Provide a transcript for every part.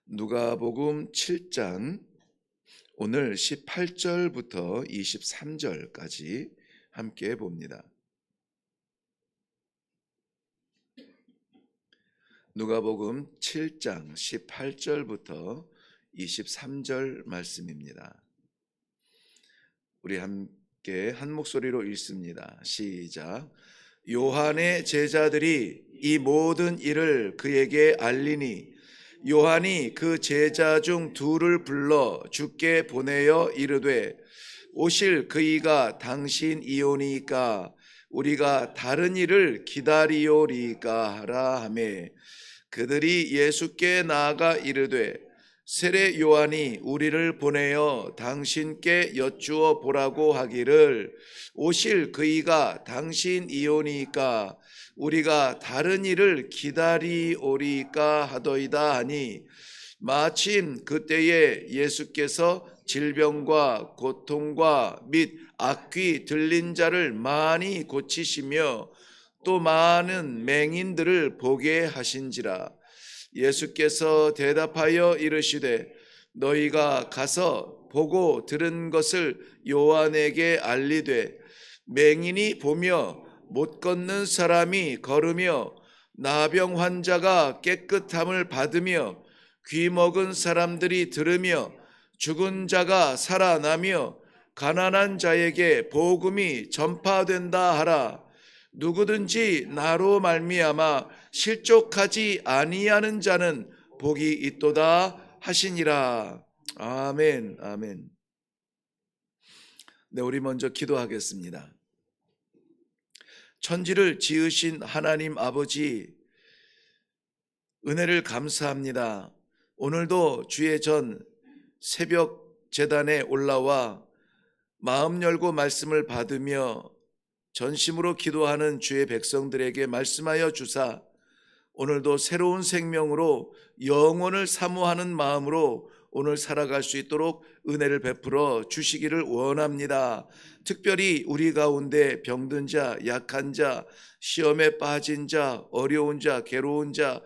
누가복음 7장 오늘 18절부터 23절까지 함께 봅니다. 누가복음 7장 18절부터 23절 말씀입니다. 우리 함께 한 목소리로 읽습니다. 시작. 요한의 제자들이 이 모든 일을 그에게 알리니 요한이 그 제자 중 둘을 불러 주께 보내어 이르되 오실 그이가 당신이오니까 우리가 다른 일을 기다리오리까 하라 하매 그들이 예수께 나아가 이르되 세례 요한이 우리를 보내어 당신께 여쭈어 보라고 하기를 오실 그이가 당신이오니까 우리가 다른 일을 기다리오리까 하더이다 하니 마침 그때에 예수께서 질병과 고통과 및 악귀 들린 자를 많이 고치시며 또 많은 맹인들을 보게 하신지라. 예수께서 대답하여 이르시되 너희가 가서 보고 들은 것을 요한에게 알리되 맹인이 보며 못 걷는 사람이 걸으며 나병 환자가 깨끗함을 받으며 귀 먹은 사람들이 들으며 죽은 자가 살아나며 가난한 자에게 복음이 전파된다 하라. 누구든지 나로 말미암아 실족하지 아니하는 자는 복이 있도다 하시니라. 아멘. 아멘. 네, 우리 먼저 기도하겠습니다. 천지를 지으신 하나님 아버지, 은혜를 감사합니다. 오늘도 주의 전 새벽 제단에 올라와 마음 열고 말씀을 받으며 전심으로 기도하는 주의 백성들에게 말씀하여 주사 오늘도 새로운 생명으로 영혼을 사모하는 마음으로 오늘 살아갈 수 있도록 은혜를 베풀어 주시기를 원합니다. 특별히 우리 가운데 병든 자, 약한 자, 시험에 빠진 자, 어려운 자, 괴로운 자,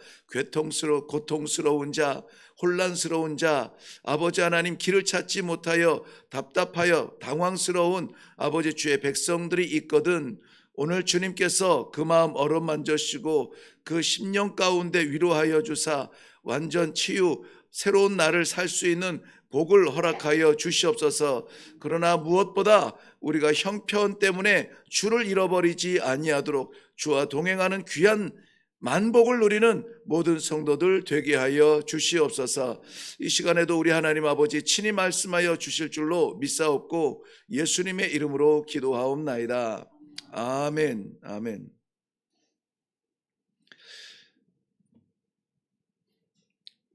고통스러운 자, 혼란스러운 자, 아버지 하나님 길을 찾지 못하여 답답하여 당황스러운 아버지 주의 백성들이 있거든 오늘 주님께서 그 마음 어루만져시고 그 심령 가운데 위로하여 주사 완전 치유, 새로운 날을 살 수 있는 복을 허락하여 주시옵소서. 그러나 무엇보다 우리가 형편 때문에 주를 잃어버리지 아니하도록 주와 동행하는 귀한 만복을 누리는 모든 성도들 되게 하여 주시옵소서. 이 시간에도 우리 하나님 아버지 친히 말씀하여 주실 줄로 믿사옵고 예수님의 이름으로 기도하옵나이다. 아멘. 아멘.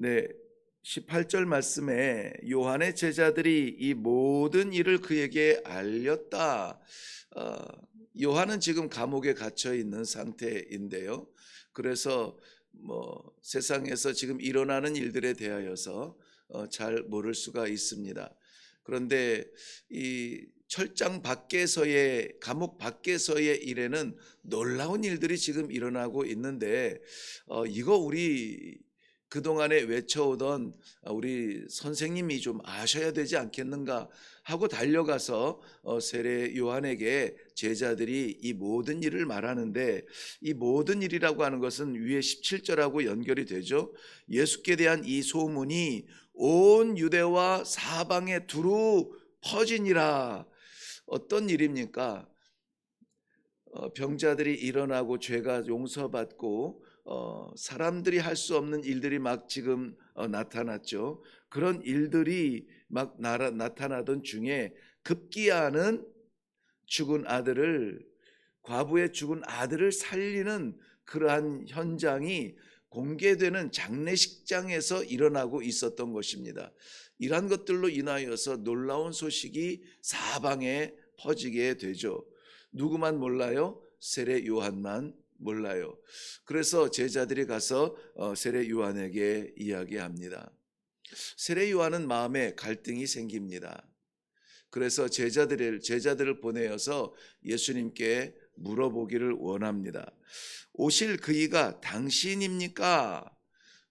네, 18절 말씀에 요한의 제자들이 이 모든 일을 그에게 알렸다. 요한은 지금 감옥에 갇혀 있는 상태인데요. 그래서 세상에서 지금 일어나는 일들에 대하여서 잘 모를 수가 있습니다. 그런데 이 철장 밖에서의 감옥 밖에서의 일에는 놀라운 일들이 지금 일어나고 있는데 이거 우리 그동안에 외쳐오던 우리 선생님이 좀 아셔야 되지 않겠는가 하고 달려가서 세례 요한에게 제자들이 이 모든 일을 말하는데 이 모든 일이라고 하는 것은 위에 17절하고 연결이 되죠. 예수께 대한 이 소문이 온 유대와 사방에 두루 퍼지니라. 어떤 일입니까? 병자들이 일어나고 죄가 용서받고 사람들이 할 수 없는 일들이 막 지금 나타났죠. 그런 일들이 막 나타나던 중에 급기야는 과부의 죽은 아들을 살리는 그러한 현장이 공개되는 장례식장에서 일어나고 있었던 것입니다. 이러한 것들로 인하여서 놀라운 소식이 사방에 퍼지게 되죠. 누구만 몰라요? 세례 요한만 몰라요. 그래서 제자들이 가서 세례 요한에게 이야기합니다. 세례 요한은 마음에 갈등이 생깁니다. 그래서 제자들을 보내어서 예수님께 물어보기를 원합니다. 오실 그이가 당신입니까?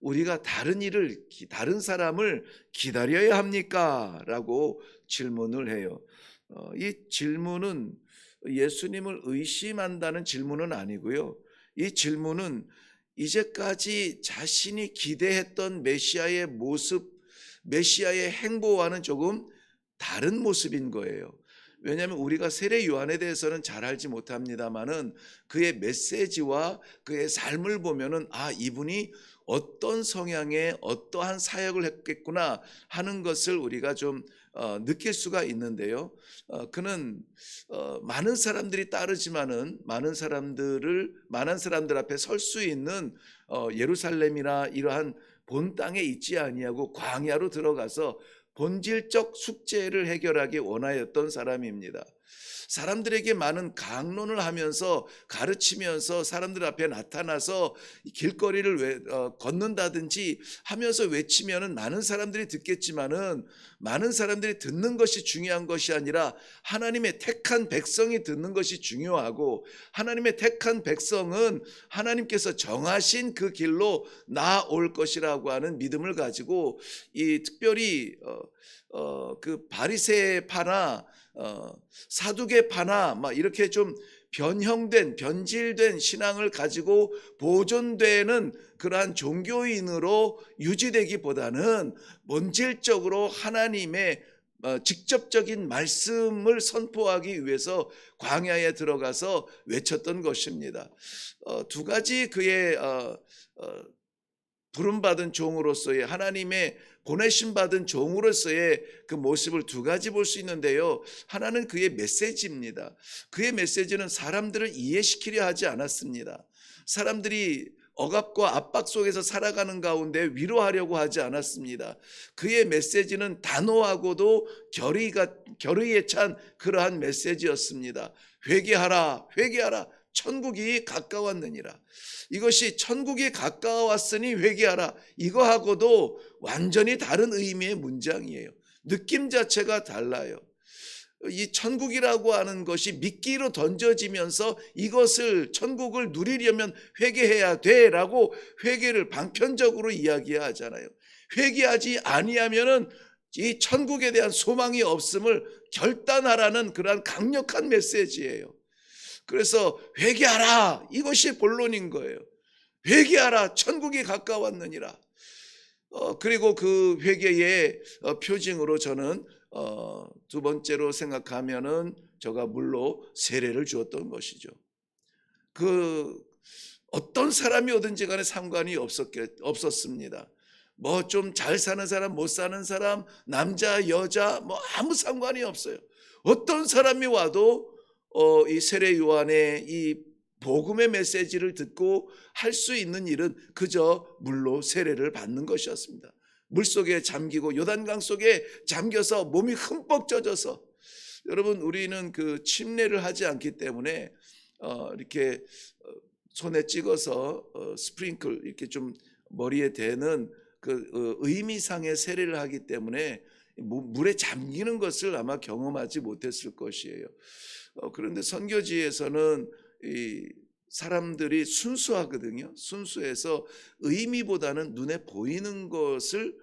우리가 다른 사람을 기다려야 합니까? 라고 질문을 해요. 이 질문은 예수님을 의심한다는 질문은 아니고요. 이 질문은 이제까지 자신이 기대했던 메시아의 모습, 메시아의 행보와는 조금 다른 모습인 거예요. 왜냐하면 우리가 세례 요한에 대해서는 잘 알지 못합니다만은 그의 메시지와 그의 삶을 보면은 이분이 어떤 성향의 어떠한 사역을 했겠구나 하는 것을 우리가 좀 느낄 수가 있는데요. 그는 많은 사람들이 따르지만은 많은 사람들 앞에 설 수 있는 예루살렘이나 이러한 본 땅에 있지 아니하고 광야로 들어가서 본질적 숙제를 해결하기 원하였던 사람입니다. 사람들에게 많은 강론을 하면서 가르치면서 사람들 앞에 나타나서 길거리를 걷는다든지 하면서 외치면은 많은 사람들이 듣겠지만은 많은 사람들이 듣는 것이 중요한 것이 아니라 하나님의 택한 백성이 듣는 것이 중요하고, 하나님의 택한 백성은 하나님께서 정하신 그 길로 나아올 것이라고 하는 믿음을 가지고 이 특별히 그 바리새파나 사두개파나 막 이렇게 좀 변질된 신앙을 가지고 보존되는 그러한 종교인으로 유지되기보다는 본질적으로 하나님의 직접적인 말씀을 선포하기 위해서 광야에 들어가서 외쳤던 것입니다. 두 가지 그의 부름받은 종으로서의, 하나님의 보내심 받은 종으로서의 그 모습을 두 가지 볼 수 있는데요. 하나는 그의 메시지입니다. 그의 메시지는 사람들을 이해시키려 하지 않았습니다. 사람들이 억압과 압박 속에서 살아가는 가운데 위로하려고 하지 않았습니다. 그의 메시지는 단호하고도 결의에 찬 그러한 메시지였습니다. 회개하라, 회개하라. 천국이 가까웠느니라. 이것이 천국이 가까웠으니 회개하라, 이거하고도 완전히 다른 의미의 문장이에요. 느낌 자체가 달라요. 이 천국이라고 하는 것이 미끼로 던져지면서 이것을, 천국을 누리려면 회개해야 돼라고 회개를 방편적으로 이야기하잖아요. 회개하지 아니하면은 이 천국에 대한 소망이 없음을 결단하라는 그러한 강력한 메시지예요. 그래서 회개하라, 이것이 본론인 거예요. 회개하라, 천국이 가까웠느니라. 그리고 그 회개의 표징으로 저는 두 번째로 생각하면은 저가 물로 세례를 주었던 것이죠. 그 어떤 사람이 오든지 간에 상관이 없었습니다. 뭐 좀 잘 사는 사람, 못 사는 사람, 남자, 여자, 뭐 아무 상관이 없어요. 어떤 사람이 와도 이 세례 요한의 이 복음의 메시지를 듣고 할 수 있는 일은 그저 물로 세례를 받는 것이었습니다. 물속에 잠기고 요단강 속에 잠겨서 몸이 흠뻑 젖어서, 여러분 우리는 그 침례를 하지 않기 때문에 이렇게 손에 찍어서 스프링클 이렇게 좀 머리에 대는 그 의미상의 세례를 하기 때문에 물에 잠기는 것을 아마 경험하지 못했을 것이에요. 그런데 선교지에서는 이 사람들이 순수하거든요. 순수해서 의미보다는 눈에 보이는 것을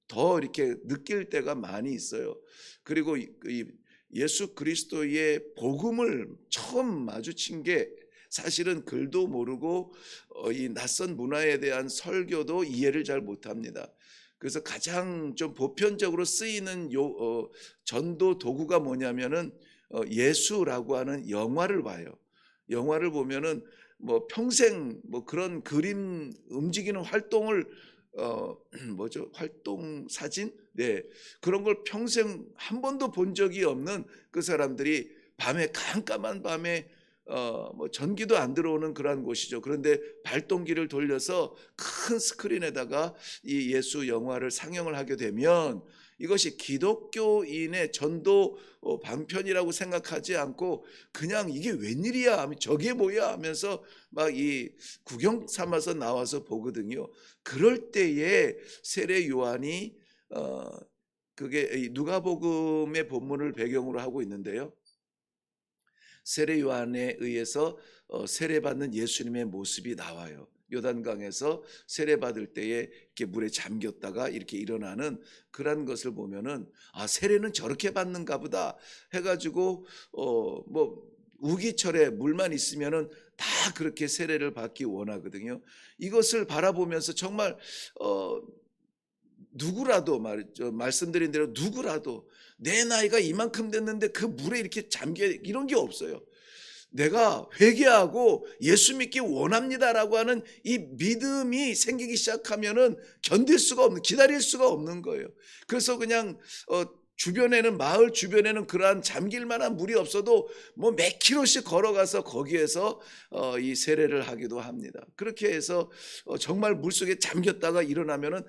더 이렇게 느낄 때가 많이 있어요. 그리고 이 예수 그리스도의 복음을 처음 마주친 게 사실은 글도 모르고 이 낯선 문화에 대한 설교도 이해를 잘 못합니다. 그래서 가장 좀 보편적으로 쓰이는 전도 도구가 뭐냐면은 예수라고 하는 영화를 봐요. 영화를 보면은 뭐 평생 뭐 그런 그림 움직이는 활동을 활동 사진? 네. 그런 걸 평생 한 번도 본 적이 없는 그 사람들이 밤에, 깜깜한 밤에 뭐 전기도 안 들어오는 그러한 곳이죠. 그런데 발동기를 돌려서 큰 스크린에다가 이 예수 영화를 상영을 하게 되면 이것이 기독교인의 전도 방편이라고 생각하지 않고 그냥 이게 웬일이야, 저게 뭐야 하면서 막 이 구경 삼아서 나와서 보거든요. 그럴 때에 세례 요한이 그게 누가복음의 본문을 배경으로 하고 있는데요. 세례 요한에 의해서 세례받는 예수님의 모습이 나와요. 요단강에서 세례받을 때에 이렇게 물에 잠겼다가 이렇게 일어나는 그런 것을 보면은 세례는 저렇게 받는가 보다 해가지고 뭐 우기철에 물만 있으면은 다 그렇게 세례를 받기 원하거든요. 이것을 바라보면서 정말 누구라도 말씀드린 대로 누구라도 내 나이가 이만큼 됐는데 그 물에 이렇게 잠겨 이런 게 없어요. 내가 회개하고 예수 믿기 원합니다라고 하는 이 믿음이 생기기 시작하면은 기다릴 수가 없는 거예요. 그래서 그냥 주변에는 마을 주변에는 그러한 잠길 만한 물이 없어도 뭐 몇 킬로씩 걸어가서 거기에서 이 세례를 하기도 합니다. 그렇게 해서 정말 물속에 잠겼다가 일어나면은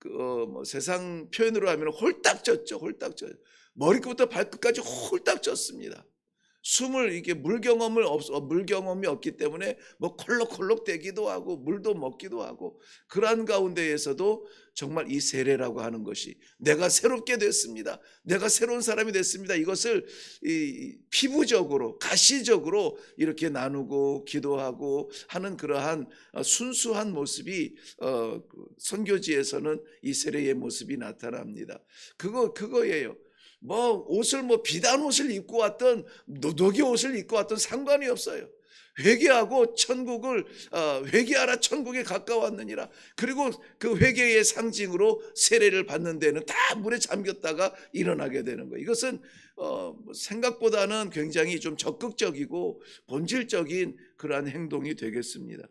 뭐 세상 표현으로 하면 홀딱 젖죠. 홀딱 젖죠. 머리끝부터 발끝까지 홀딱 젖습니다. 숨을 이게 물 경험이 없기 때문에 뭐 콜록콜록 대기도 하고 물도 먹기도 하고 그러한 가운데에서도 정말 이 세례라고 하는 것이 내가 새롭게 됐습니다. 내가 새로운 사람이 됐습니다. 이것을 피부적으로 가시적으로 이렇게 나누고 기도하고 하는 그러한 순수한 모습이 선교지에서는 이 세례의 모습이 나타납니다. 그거예요. 뭐 옷을 비단 옷을 입고 왔던 노동의 옷을 입고 왔던 상관이 없어요. 회개하고 회개하라 천국에 가까웠느니라. 그리고 그 회개의 상징으로 세례를 받는 데는 다 물에 잠겼다가 일어나게 되는 거예요. 이것은 생각보다는 굉장히 좀 적극적이고 본질적인 그러한 행동이 되겠습니다.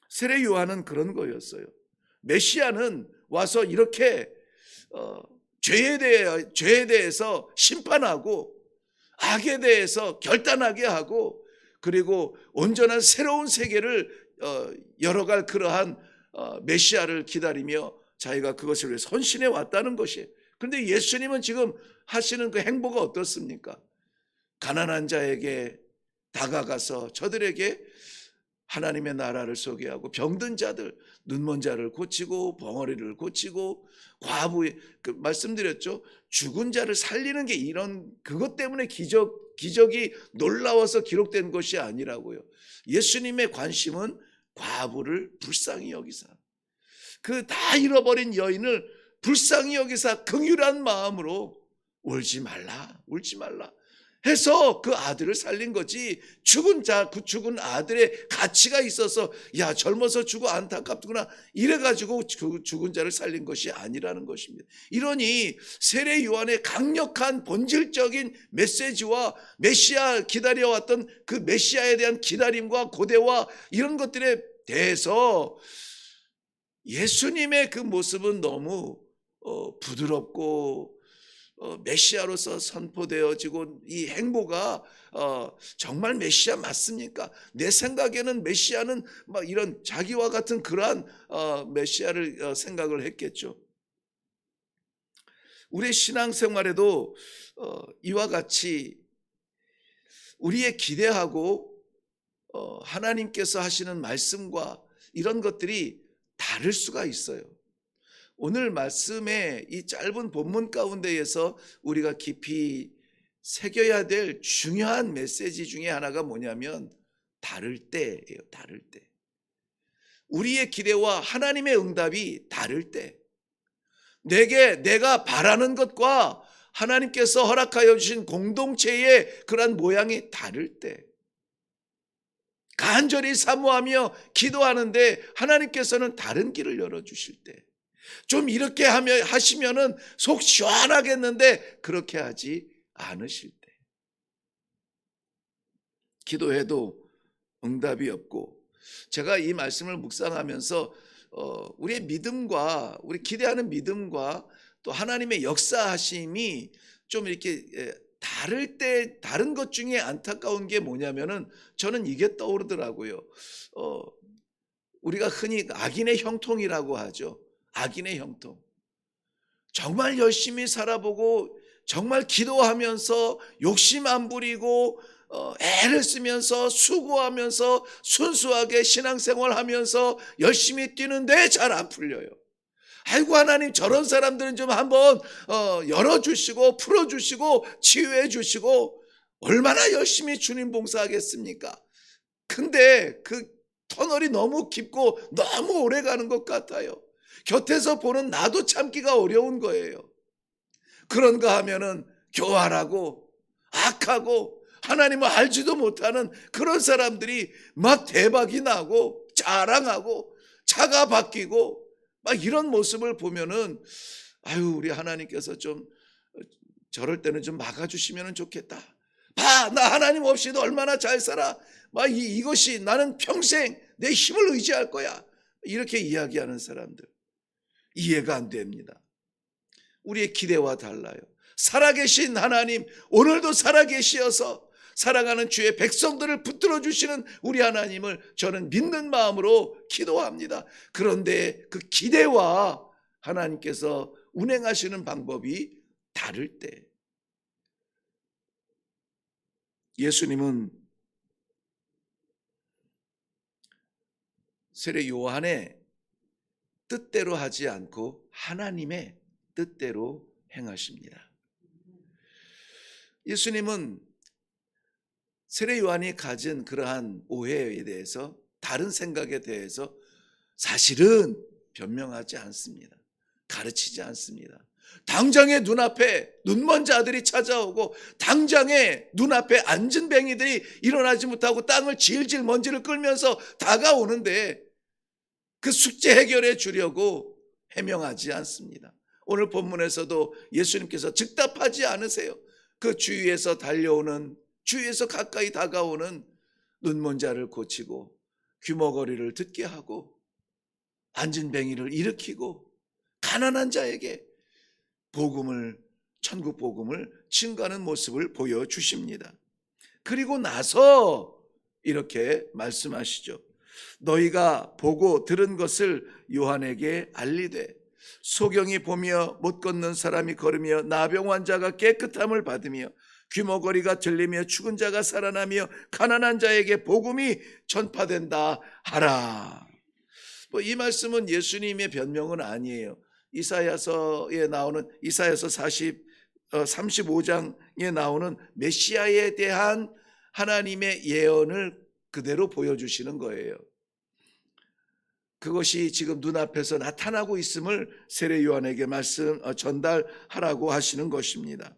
세례 요한은 그런 거였어요. 메시아는 와서 이렇게 죄에 대해서 심판하고 악에 대해서 결단하게 하고 그리고 온전한 새로운 세계를 열어갈 그러한 메시아를 기다리며 자기가 그것을 위해 헌신해 왔다는 것이에요. 그런데 예수님은 지금 하시는 그 행보가 어떻습니까? 가난한 자에게 다가가서 저들에게 하나님의 나라를 소개하고 병든 자들, 눈먼 자를 고치고 벙어리를 고치고 과부의 말씀드렸죠. 죽은 자를 살리는 게 그것 때문에 기적이 놀라워서 기록된 것이 아니라고요. 예수님의 관심은 과부를 불쌍히 여기사 그 다 잃어버린 여인을 불쌍히 여기사 긍휼한 마음으로 울지 말라 해서 그 아들을 살린 거지. 그 죽은 아들의 가치가 있어서 야 젊어서 죽어 안타깝구나 이래가지고 죽은 자를 살린 것이 아니라는 것입니다. 이러니 세례 요한의 강력한 본질적인 메시지와 메시아 기다려왔던 그 메시아에 대한 기다림과 고대와 이런 것들에 대해서 예수님의 그 모습은 너무 부드럽고 메시아로서 선포되어지고 이 행보가 정말 메시아 맞습니까? 내 생각에는 메시아는 막 이런 자기와 같은 그러한 메시아를 생각을 했겠죠. 우리의 신앙생활에도 이와 같이 우리의 기대하고 하나님께서 하시는 말씀과 이런 것들이 다를 수가 있어요. 오늘 말씀의 이 짧은 본문 가운데에서 우리가 깊이 새겨야 될 중요한 메시지 중에 하나가 뭐냐면 다를 때예요. 다를 때. 우리의 기대와 하나님의 응답이 다를 때. 내가 바라는 것과 하나님께서 허락하여 주신 공동체의 그러한 모양이 다를 때. 간절히 사모하며 기도하는데 하나님께서는 다른 길을 열어주실 때. 좀 이렇게 하시면은 속 시원하겠는데 그렇게 하지 않으실 때 기도해도 응답이 없고 제가 이 말씀을 묵상하면서 우리의 믿음과 우리 기대하는 믿음과 또 하나님의 역사하심이 좀 이렇게 다를 때 다른 것 중에 안타까운 게 뭐냐면은 저는 이게 떠오르더라고요. 우리가 흔히 악인의 형통이라고 하죠. 악인의 형통. 정말 열심히 살아보고 정말 기도하면서 욕심 안 부리고 애를 쓰면서 수고하면서 순수하게 신앙생활하면서 열심히 뛰는데 잘 안 풀려요. 아이고 하나님 저런 사람들은 좀 한번 열어주시고 풀어주시고 치유해 주시고 얼마나 열심히 주님 봉사하겠습니까? 근데 그 터널이 너무 깊고 너무 오래 가는 것 같아요. 곁에서 보는 나도 참기가 어려운 거예요. 그런가 하면은 교활하고 악하고 하나님을 알지도 못하는 그런 사람들이 막 대박이 나고 자랑하고 차가 바뀌고 막 이런 모습을 보면은 아유, 우리 하나님께서 좀 저럴 때는 좀 막아주시면 좋겠다. 봐, 나 하나님 없이도 얼마나 잘 살아. 막 이것이 나는 평생 내 힘을 의지할 거야. 이렇게 이야기하는 사람들 이해가 안 됩니다. 우리의 기대와 달라요. 살아계신 하나님, 오늘도 살아계시어서 살아가는 주의 백성들을 붙들어 주시는 우리 하나님을 저는 믿는 마음으로 기도합니다. 그런데 그 기대와 하나님께서 운행하시는 방법이 다를 때, 예수님은 세례 요한의 뜻대로 하지 않고 하나님의 뜻대로 행하십니다. 예수님은 세례 요한이 가진 그러한 오해에 대해서, 다른 생각에 대해서 사실은 변명하지 않습니다. 가르치지 않습니다. 당장에 눈앞에 눈먼 자들이 찾아오고 당장에 눈앞에 앉은 뱅이들이 일어나지 못하고 땅을 질질 먼지를 끌면서 다가오는데 그 숙제 해결해 주려고 해명하지 않습니다. 오늘 본문에서도 예수님께서 즉답하지 않으세요. 그 주위에서 달려오는, 주위에서 가까이 다가오는 눈먼 자를 고치고 귀머거리를 듣게 하고 앉은 뱅이를 일으키고 가난한 자에게 복음을, 천국 복음을 증거하는 모습을 보여주십니다. 그리고 나서 이렇게 말씀하시죠. 너희가 보고 들은 것을 요한에게 알리되 소경이 보며 못 걷는 사람이 걸으며 나병 환자가 깨끗함을 받으며 귀머거리가 들리며 죽은 자가 살아나며 가난한 자에게 복음이 전파된다 하라. 이 말씀은 예수님의 변명은 아니에요. 이사야서에 나오는 이사야서 35장에 나오는 메시아에 대한 하나님의 예언을 그대로 보여주시는 거예요. 그것이 지금 눈앞에서 나타나고 있음을 세례 요한에게 전달하라고 하시는 것입니다.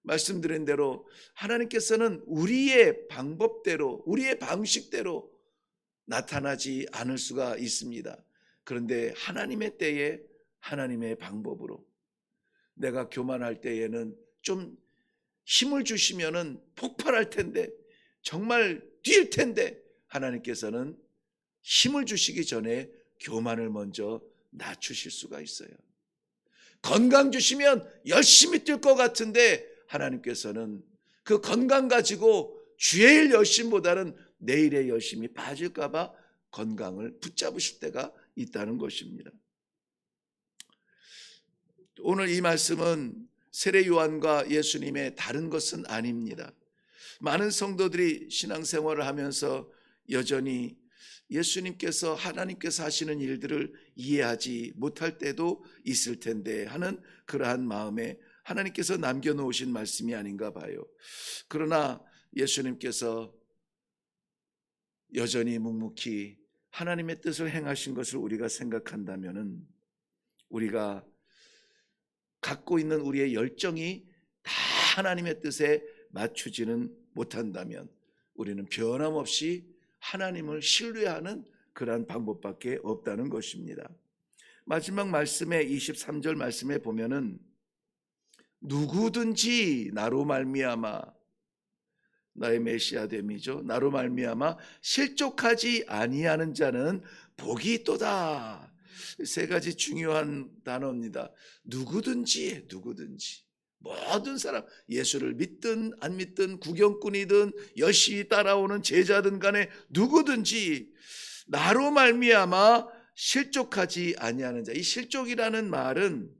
말씀드린 대로 하나님께서는 우리의 방법대로, 우리의 방식대로 나타나지 않을 수가 있습니다. 그런데 하나님의 때에 하나님의 방법으로, 내가 교만할 때에는 좀 힘을 주시면은 폭발할 텐데, 정말 뛸 텐데, 하나님께서는 힘을 주시기 전에 교만을 먼저 낮추실 수가 있어요. 건강 주시면 열심히 뛸 것 같은데 하나님께서는 그 건강 가지고 주의 일 열심보다는 내일의 열심이 빠질까 봐 건강을 붙잡으실 때가 있다는 것입니다. 오늘 이 말씀은 세례 요한과 예수님의 다른 것은 아닙니다. 많은 성도들이 신앙생활을 하면서 여전히 예수님께서, 하나님께서 하시는 일들을 이해하지 못할 때도 있을 텐데 하는 그러한 마음에 하나님께서 남겨놓으신 말씀이 아닌가 봐요. 그러나 예수님께서 여전히 묵묵히 하나님의 뜻을 행하신 것을 우리가 생각한다면은, 우리가 갖고 있는 우리의 열정이 다 하나님의 뜻에 맞추지는 못한다면 우리는 변함없이 하나님을 신뢰하는 그러한 방법밖에 없다는 것입니다. 마지막 말씀에 23절 말씀에 보면은 누구든지 나로 말미암아, 나의 메시아 됨이죠, 나로 말미암아 실족하지 아니하는 자는 복이 있도다. 세 가지 중요한 단어입니다. 누구든지, 모든 사람, 예수를 믿든 안 믿든 구경꾼이든 열심히 따라오는 제자든 간에 누구든지 나로 말미암아 실족하지 아니하는 자. 이 실족이라는 말은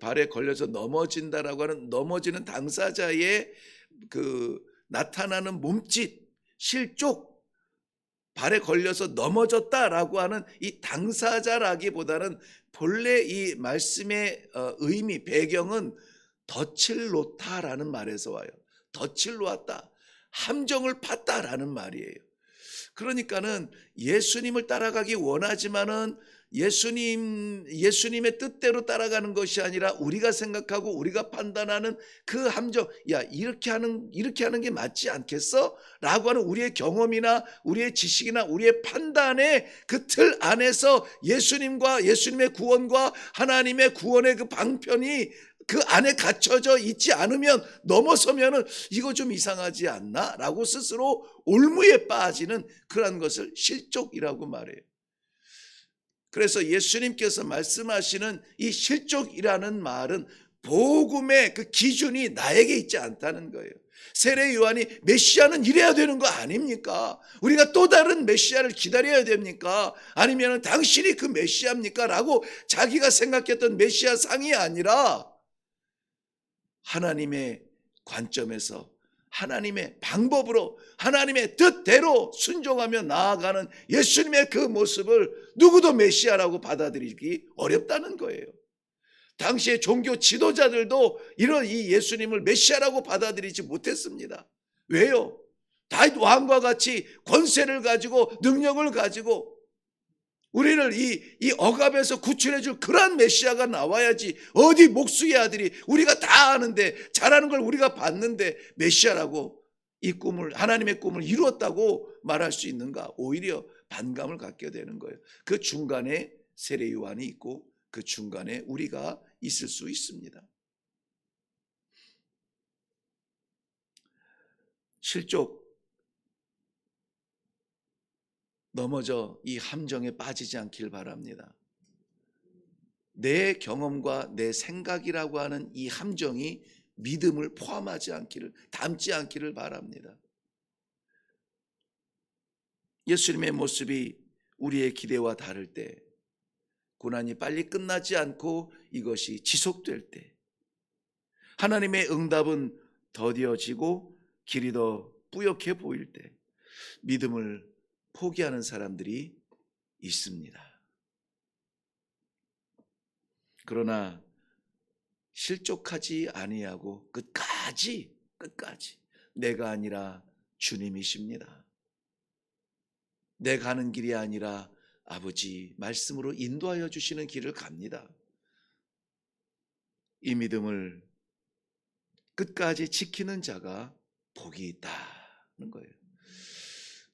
발에 걸려서 넘어진다라고 하는, 넘어지는 당사자의 그 나타나는 몸짓, 실족, 발에 걸려서 넘어졌다라고 하는 이 당사자라기보다는 본래 이 말씀의 의미, 배경은 덫을 놓다라는 말에서 와요. 덫을 놓았다. 함정을 팠다라는 말이에요. 그러니까는 예수님을 따라가기 원하지만은 예수님의 뜻대로 따라가는 것이 아니라 우리가 생각하고 우리가 판단하는 그 함정, 야, 이렇게 하는 게 맞지 않겠어? 라고 하는 우리의 경험이나 우리의 지식이나 우리의 판단의 그 틀 안에서 예수님의 구원과 하나님의 구원의 그 방편이 그 안에 갇혀져 있지 않으면, 넘어서면은 이거 좀 이상하지 않나? 라고 스스로 올무에 빠지는 그런 것을 실족이라고 말해요. 그래서 예수님께서 말씀하시는 이 실족이라는 말은 복음의 그 기준이 나에게 있지 않다는 거예요. 세례 요한이 메시아는 이래야 되는 거 아닙니까? 우리가 또 다른 메시아를 기다려야 됩니까? 아니면 당신이 그 메시아입니까? 라고 자기가 생각했던 메시아 상이 아니라 하나님의 관점에서 하나님의 방법으로 하나님의 뜻대로 순종하며 나아가는 예수님의 그 모습을 누구도 메시아라고 받아들이기 어렵다는 거예요. 당시의 종교 지도자들도 이런 이 예수님을 메시아라고 받아들이지 못했습니다. 왜요? 다윗 왕과 같이 권세를 가지고 능력을 가지고 우리를 이 억압에서 구출해 줄 그런 메시아가 나와야지, 어디 목수의 아들이 우리가 다 아는데, 잘하는 걸 우리가 봤는데 메시아라고 이 꿈을, 하나님의 꿈을 이루었다고 말할 수 있는가? 오히려 반감을 갖게 되는 거예요. 그 중간에 세례 요한이 있고 그 중간에 우리가 있을 수 있습니다. 실족, 넘어져 이 함정에 빠지지 않길 바랍니다. 내 경험과 내 생각이라고 하는 이 함정이 믿음을 포함하지 않기를, 담지 않기를 바랍니다. 예수님의 모습이 우리의 기대와 다를 때, 고난이 빨리 끝나지 않고 이것이 지속될 때, 하나님의 응답은 더디어지고 길이 더 뿌옇게 보일 때 믿음을 포기하는 사람들이 있습니다. 그러나 실족하지 아니하고 끝까지 내가 아니라 주님이십니다. 내 가는 길이 아니라 아버지 말씀으로 인도하여 주시는 길을 갑니다. 이 믿음을 끝까지 지키는 자가 복이 있다는 거예요.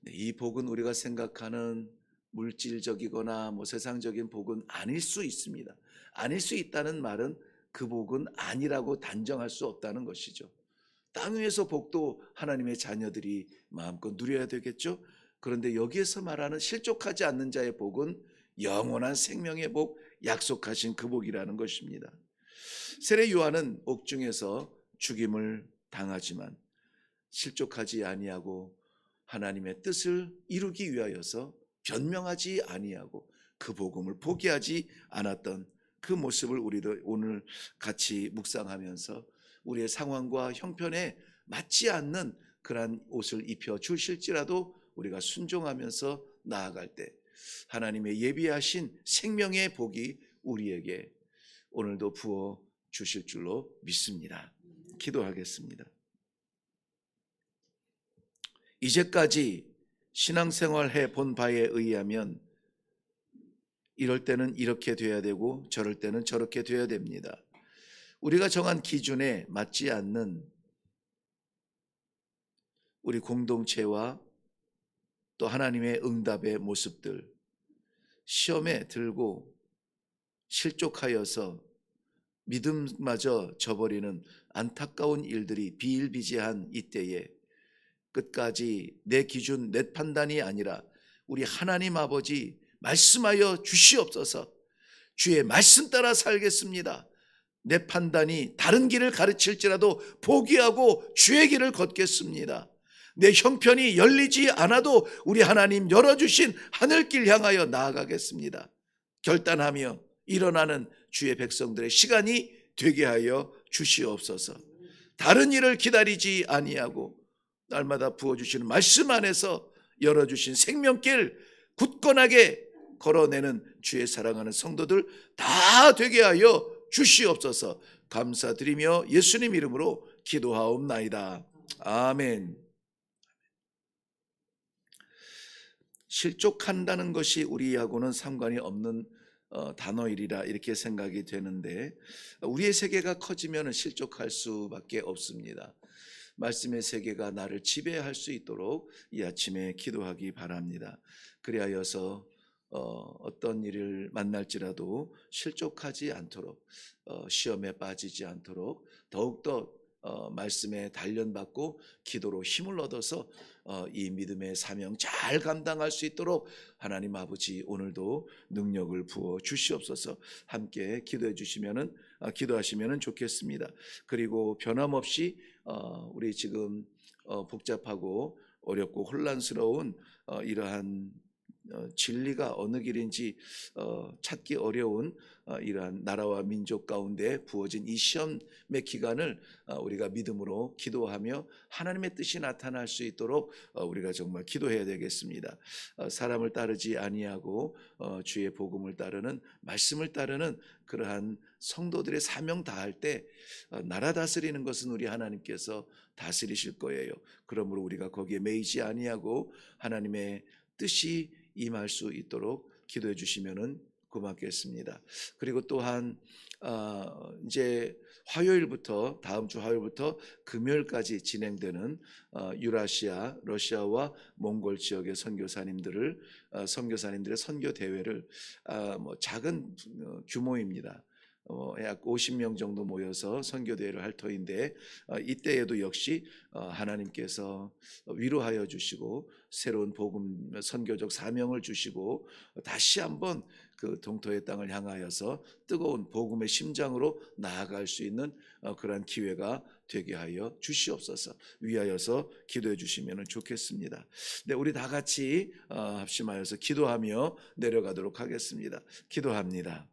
이 복은 우리가 생각하는 물질적이거나 세상적인 복은 아닐 수 있습니다. 아닐 수 있다는 말은 그 복은 아니라고 단정할 수 없다는 것이죠. 땅 위에서 복도 하나님의 자녀들이 마음껏 누려야 되겠죠. 그런데 여기에서 말하는 실족하지 않는 자의 복은 영원한 생명의 복, 약속하신 그 복이라는 것입니다. 세례 요한은 옥중에서 죽임을 당하지만 실족하지 아니하고 하나님의 뜻을 이루기 위하여서 변명하지 아니하고 그 복음을 포기하지 않았던 그 모습을 우리도 오늘 같이 묵상하면서 우리의 상황과 형편에 맞지 않는 그러한 옷을 입혀 주실지라도 우리가 순종하면서 나아갈 때 하나님의 예비하신 생명의 복이 우리에게 오늘도 부어 주실 줄로 믿습니다. 기도하겠습니다. 이제까지 신앙생활 해본 바에 의하면 이럴 때는 이렇게 돼야 되고 저럴 때는 저렇게 돼야 됩니다. 우리가 정한 기준에 맞지 않는 우리 공동체와 또 하나님의 응답의 모습들, 시험에 들고 실족하여서 믿음마저 저버리는 안타까운 일들이 비일비재한 이때에 끝까지 내 기준, 내 판단이 아니라 우리 하나님 아버지 말씀하여 주시옵소서. 주의 말씀 따라 살겠습니다. 내 판단이 다른 길을 가르칠지라도 포기하고 주의 길을 걷겠습니다. 내 형편이 열리지 않아도 우리 하나님 열어주신 하늘길 향하여 나아가겠습니다. 결단하며 일어나는 주의 백성들의 시간이 되게 하여 주시옵소서. 다른 일을 기다리지 아니하고 날마다 부어주시는 말씀 안에서 열어주신 생명길 굳건하게 걸어내는 주의 사랑하는 성도들 다 되게 하여 주시옵소서. 감사드리며 예수님 이름으로 기도하옵나이다. 아멘. 실족한다는 것이 우리하고는 상관이 없는 단어이리라 이렇게 생각이 되는데, 우리의 세계가 커지면 실족할 수밖에 없습니다. 말씀의 세계가 나를 지배할 수 있도록 이 아침에 기도하기 바랍니다. 그리하여서 어떤 일을 만날지라도 실족하지 않도록, 시험에 빠지지 않도록 더욱더 말씀에 단련받고 기도로 힘을 얻어서 이 믿음의 사명 잘 감당할 수 있도록 하나님 아버지 오늘도 능력을 부어 주시옵소서. 함께 기도해 주시면은 기도하시면은 좋겠습니다. 그리고 변함없이 우리 지금 복잡하고 어렵고 혼란스러운 이러한 진리가 어느 길인지 찾기 어려운 이러한 나라와 민족 가운데 부어진 이 시험의 기간을 우리가 믿음으로 기도하며 하나님의 뜻이 나타날 수 있도록 우리가 정말 기도해야 되겠습니다. 사람을 따르지 아니하고 주의 복음을 따르는, 말씀을 따르는 그러한 성도들의 사명 다할 때 나라 다스리는 것은 우리 하나님께서 다스리실 거예요. 그러므로 우리가 거기에 매이지 아니하고 하나님의 뜻이 임할 수 있도록 기도해 주시면은 고맙겠습니다. 그리고 또한 이제 화요일부터, 다음 주 화요일부터 금요일까지 진행되는 유라시아, 러시아와 몽골 지역의 선교사님들의 선교 대회를 작은 규모입니다. 약 50명 정도 모여서 선교대회를 할 터인데, 이때에도 역시 하나님께서 위로하여 주시고 새로운 복음 선교적 사명을 주시고 다시 한번 그 동토의 땅을 향하여서 뜨거운 복음의 심장으로 나아갈 수 있는 그러한 기회가 되게 하여 주시옵소서. 위하여서 기도해 주시면 좋겠습니다. 네, 우리 다 같이 합심하여서 기도하며 내려가도록 하겠습니다. 기도합니다.